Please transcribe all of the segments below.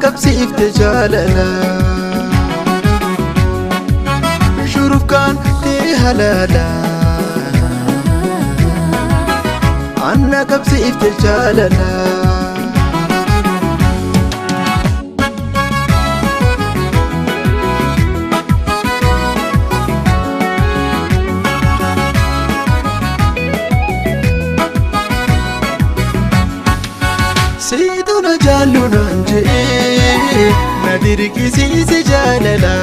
qabsiifte jaalala shurufkaan tee halaala anna qabsiifte jaalala Siduna jaaluna njee nadirqisiise jaalala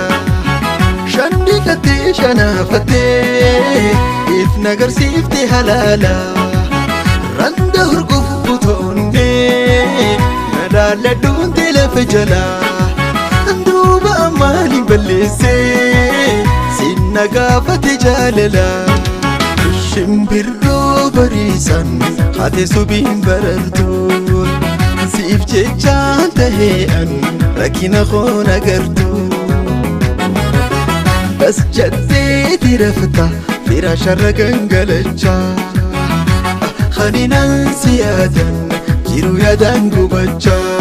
shandi kattee shanaafattee if nagarsiifte halaala randa hurguuf butoonnee nadaaladhuun lafa jala duuba maaliin balleessee sinna gaafate jaalala shimbirroo bariisan haate subiin barartuu siif jechaan tahee'an rakkina koon agartu bas jatteeti rafta firaasharra gangalachaa kaninan si yaadan jiru yaadaan gubachaa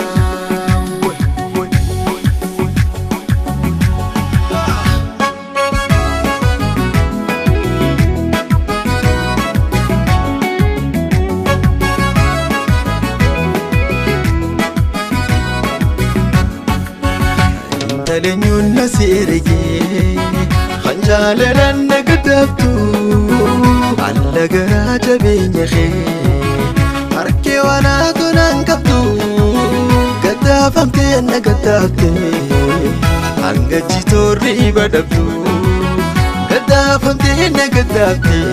Talenyun nasirigee hanjaalalan nagadabtu alla garaa jabeenya kee harkee waanaa tonaan qabdu gaddaafamtee nagaddaabtee hanga jitoorri badabdu gaddaafamtee nagaddaabtee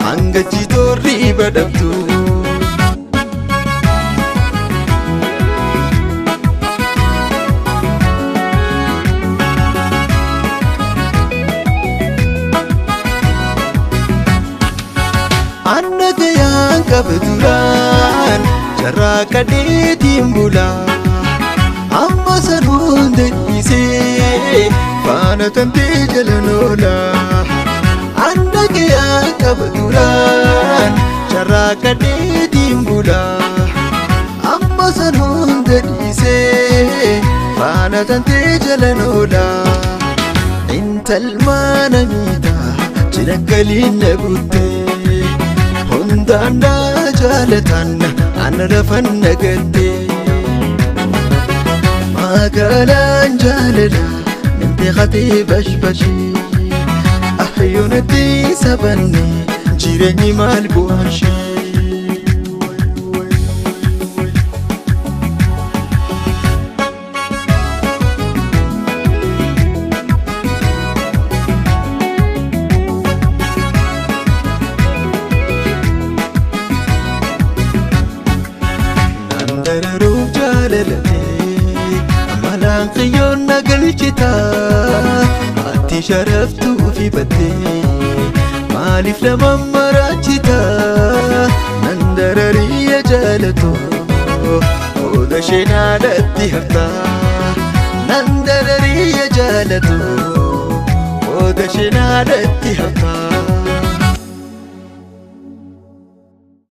hanga jitoorri badabdu Anna gayaan qabduraan jarraa kadheetiin bulaa amma sanuun deebisee faana tantee jalan oolaa Anna gayaan qabduraan jarraa kadheetiin bulaa amma sanuun deebisee faana tantee jalan oolaa intalmaana miidhaa jiraggaliin na buttee Hundana jaalatan ana rafan nagatte magalaan jaalala nimte khatee bashbashi ahyunati sabanne jireenyi maal bu'aashi Dararuu jaalalate amalaan qiyyoon nagalchita ati sharaftuu fi battee maaliif nama maraachita nan darariya jaalato oda sheenaadhatti hafta nan darariya jaalato oda sheenaadhatti hafta